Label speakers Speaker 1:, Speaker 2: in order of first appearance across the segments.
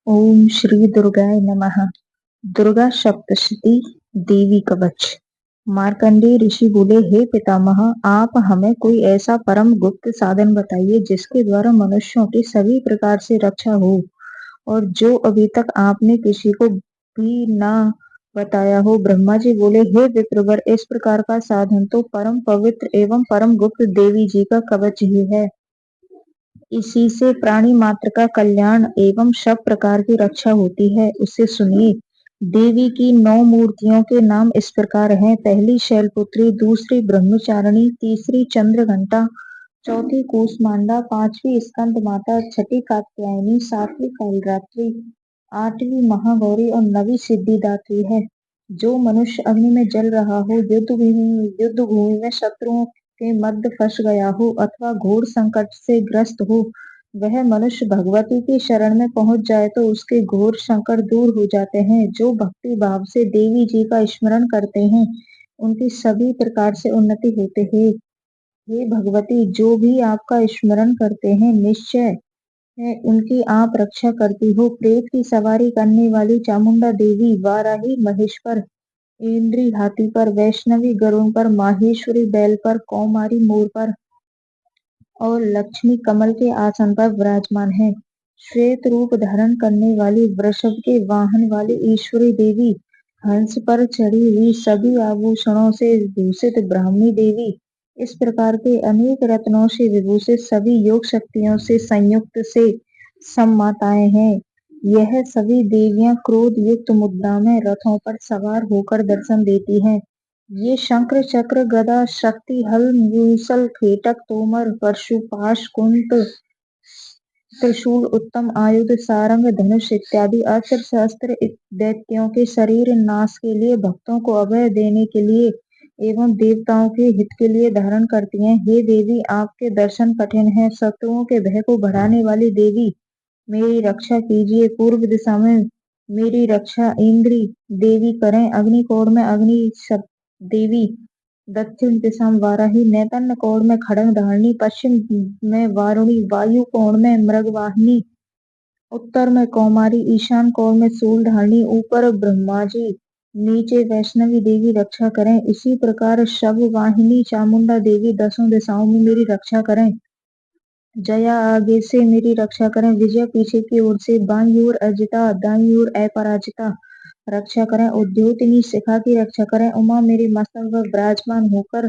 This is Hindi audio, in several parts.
Speaker 1: ओम श्री दुर्गाय नमः। दुर्गा सप्तशती देवी कवच। मार्कंडेय ऋषि बोले, हे पितामह, आप हमें कोई ऐसा परम गुप्त साधन बताइए जिसके द्वारा मनुष्यों की सभी प्रकार से रक्षा हो और जो अभी तक आपने किसी को भी ना बताया हो। ब्रह्मा जी बोले, हे विप्रवर, इस प्रकार का साधन तो परम पवित्र एवं परम गुप्त देवी जी का कवच ही है। इसी से प्राणी मात्र का कल्याण एवं सब प्रकार की रक्षा होती है। उसे सुनिए। देवी की 9 मूर्तियों के नाम इस प्रकार हैं। पहली शैलपुत्री, दूसरी ब्रह्मचारिणी, तीसरी चंद्रघंटा, चौथी कूष्मांडा, पांचवी स्कंद माता, छठी कात्यायनी, सातवीं कालरात्रि, आठवीं महागौरी और नवी सिद्धिदात्री है। जो मनुष्य अग्नि में जल रहा हो, युद्ध भूमि में शत्रुओं के मध्य फंस गया हो अथवा घोर संकट से ग्रस्त हो, वह मनुष्य भगवती की शरण में पहुंच जाए तो उसके घोर संकट दूर हो जाते हैं। जो भक्ति भाव से देवी जी का स्मरण करते हैं, उनकी सभी प्रकार से उन्नति होते हैं। हे भगवती, जो भी आपका स्मरण करते हैं, निश्चय है उनकी आप रक्षा करती हो। प्रेत की सवारी करने वाली चामुंडा देवी, वाराही महेश्वर, इंद्री हाथी पर, वैष्णवी गरुड़ पर, माहेश्वरी बैल पर, कौमारी मोर पर और लक्ष्मी कमल के आसन पर विराजमान है। श्वेत रूप धारण करने वाली, वृषभ के वाहन वाली ईश्वरी देवी, हंस पर चढ़ी हुई, सभी आभूषणों से भूषित ब्राह्मी देवी, इस प्रकार के अनेक रत्नों से विभूषित, सभी योग शक्तियों से संयुक्त से सम्माताएं हैं। यह सभी देवियां क्रोध युक्त मुद्रा में रथों पर सवार होकर दर्शन देती हैं। ये शंकर चक्र गदा शक्ति हल मूसल खेटक तोमर परशुपाश कुंत त्रिशूल उत्तम आयुध सारंग धनुष इत्यादि अस्त्र शस्त्र दैत्यों के शरीर नाश के लिए, भक्तों को अभय देने के लिए एवं देवताओं के हित के लिए धारण करती हैं। हे देवी, आपके दर्शन कठिन है। शत्रुओं के भय को बढ़ाने वाली देवी, मेरी रक्षा कीजिए। पूर्व दिशा में मेरी रक्षा इंद्री देवी करें, अग्निकोण में अग्नि देवी, दक्षिण दिशा में वाराही, नैतन्य कोण में खड्ग धारिणी, पश्चिम में वारुणी, वायु कोण में मृगवाहिनी, उत्तर में कौमारी, ईशान कोण में शूल धारिणी, ऊपर ब्रह्मा जी, नीचे वैष्णवी देवी रक्षा करें। इसी प्रकार शव वाहिनी चामुंडा देवी दसों दिशाओं में मेरी रक्षा करें। जया आगे से मेरी रक्षा करें, विजय पीछे की ओर से, बाईं ओर अजिता, दाईं ओर अपराजिता रक्षा करें। उद्योतनी शिखा की रक्षा करें। उमा मेरे मस्तक पर विराजमान होकर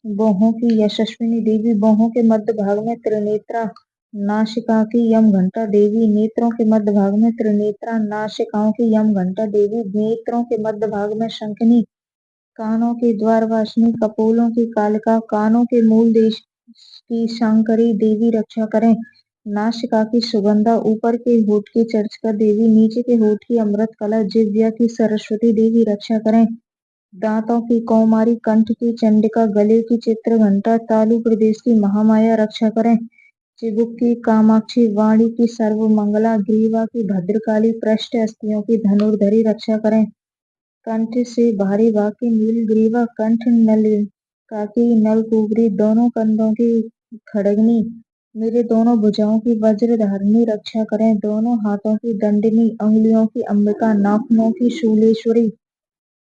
Speaker 1: बाहों की यशस्विनी देवी, बाहों के मध्य भाग में त्रिनेत्रा, नासिका की यम घंटा देवी, नेत्रों के मध्य भाग में त्रिनेत्रा, नासिकाओं की यम घंटा देवी, नेत्रों के मध्य भाग में शंखनी, कानों की द्वारवासिनी, कपोलों की कालिका, कानों के मूल देश की शंकरी देवी रक्षा करें। नासिका की सुगंधा, ऊपर के होठ की चर्चिका देवी, नीचे के होठ की अमृत कला, जिह्वा की सरस्वती देवी रक्षा करें। दांतों की कौमारी, कंठ की चंडिका, गले की चित्र घंटा, तालु प्रदेश की महामाया रक्षा करें। चिबुक की कामाक्षी, वाणी की सर्वमंगला, ग्रीवा की भद्रकाली, पृष्ठ अस्थियों की धनुर्धरी रक्षा करें। कंठ से भारी भाग की नीलग्रीवा, कंठ नलिका की नलकुबरी, दोनों कंधों की खड़गनी, मेरे दोनों भुजाओं की वज्रधारिणी रक्षा करें। दोनों हाथों की दंडिनी, अंगुलियों की अंबिका, नाखूनों की शूलेश्वरी,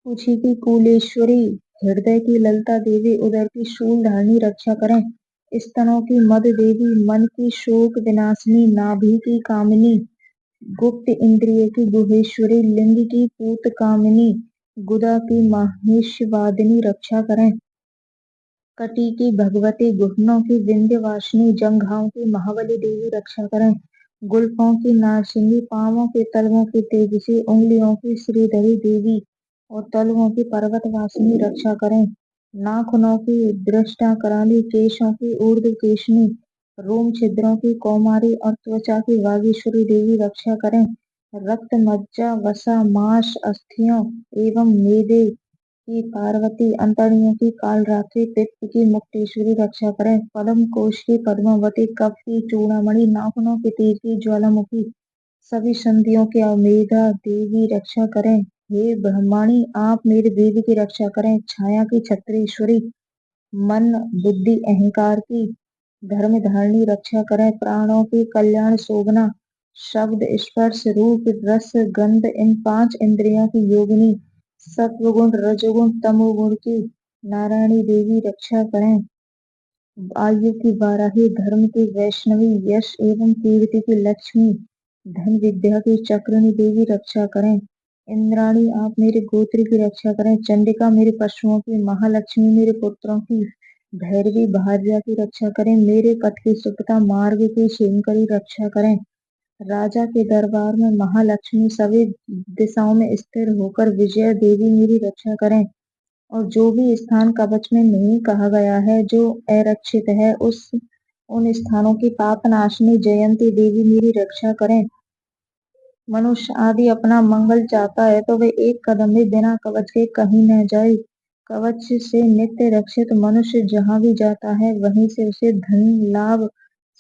Speaker 1: पूछी की कुलेश्वरी, हृदय की ललिता देवी, उदर की शूलधारिणी रक्षा करें। स्तनों की मद देवी, मन की शोक विनाशिनी, नाभि की कामिनी, गुप्त इंद्रिय की गुहेश्वरी, लिंग की पूत कामिनी, गुदा की माहेशवादिनी रक्षा करें। कटी की भगवती, घुटनों की विंध्यवासिनी, जंघाओं की महाबली देवी रक्षा करें। गुल्फों की नारसिंगी, पांवों के तलवों की तेजसी, उंगलियों की श्रीधरी देवी और तलवों की पर्वतवासिनी रक्षा करें। नाखूनों की दृष्टा कराली, केशों की ऊर्ध्व केशनी, रोम छिद्रों की कौमारी और त्वचा की वागीश्वरी देवी रक्षा करें। रक्त मज्जा वसा मांस अस्थियों एवं मेदे की पार्वती, अंतड़ियों की कालरात्रि, पित्त की मुक्तेश्वरी रक्षा करें। पद्म कोश की पद्मावती, कफ की चूड़ामणि, नाखूनों के तेज की ज्वालामुखी, सभी संधियों के अमेधा देवी रक्षा करें। हे ब्रह्माणी, आप मेरे देवी की रक्षा करें। छाया की छत्रेश्वरी, मन बुद्धि अहंकार की धर्म धारिणी रक्षा करें। प्राणों की कल्याण शोभना, शब्द, स्पर्श, रूप, रस, गंध इन 5 इंद्रियों की योगिनी सत्वगुण, रजोगुण, तमोगुण की नारायणी देवी रक्षा करें। आयु की वाराही, धर्म की वैष्णवी, यश एवं कीर्ति की लक्ष्मी, धन विद्या की चक्रनी देवी रक्षा करें। इंद्राणी आप मेरे गोत्र की रक्षा करें। चंडिका मेरे पशुओं की, महालक्ष्मी मेरे पुत्रों की, भैरवी भार्या की रक्षा करें। मेरे पथ की सुखता मार्ग की क्षीणकरी रक्षा करें। राजा के दरबार में महालक्ष्मी सभी दिशाओं में स्थिर होकर विजया देवी मेरी रक्षा करें। और जो भी स्थान कवच में नहीं कहा गया है, जो अरक्षित है, उस उन स्थानों की पाप नाशनी जयंती देवी मेरी रक्षा करें। मनुष्य आदि अपना मंगल चाहता है तो वे एक कदम भी बिना कवच के कहीं न जाए। कवच से नित्य रक्षित मनुष्य जहाँ भी जाता है वहीं से उसे धन लाभ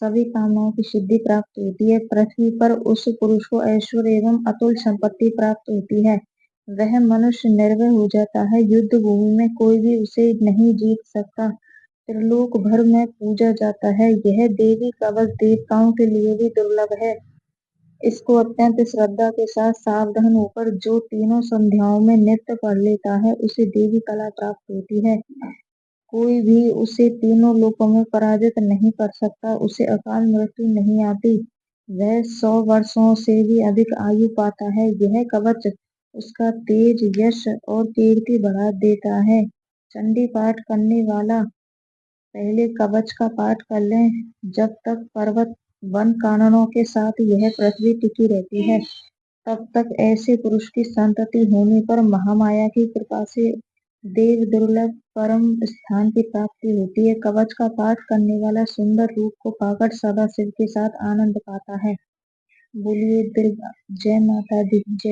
Speaker 1: सभी कामनाओं की सिद्धि प्राप्त होती है। पृथ्वी पर उस पुरुष को ऐश्वर्य एवं अतुल संपत्ति प्राप्त होती है। वह मनुष्य निर्भय हो जाता है। युद्ध भूमि में कोई भी उसे नहीं जीत सकता। त्रिलोक भर में पूजा जाता है। यह देवी कवच देवताओं के लिए भी दुर्लभ है। इसको अत्यंत श्रद्धा के साथ सावधान होकर जो तीनों संध्याओं में नित्य पढ़ लेता है उसे देवी कला प्राप्त होती है। कोई भी उसे तीनों लोकों में पराजित नहीं कर सकता। उसे अकाल मृत्यु नहीं आती। वह 100 वर्षों से भी अधिक आयु पाता है। यह कवच उसका तेज, यश और कीर्ति बढ़ा देता है। चंडी पाठ करने वाला पहले कवच का पाठ कर लें। जब तक पर्वत वन काननों के साथ यह पृथ्वी टिकी रहती है, तब तक ऐसे पुरुष की संतति होने पर महामाया की कृपा से देव दुर्लभ परम स्थान की प्राप्ति होती है। कवच का पाठ करने वाला सुंदर रूप को पाकर सदा शिव के साथ आनंद पाता है। बोलिए दुर्गा जय माता दी जय।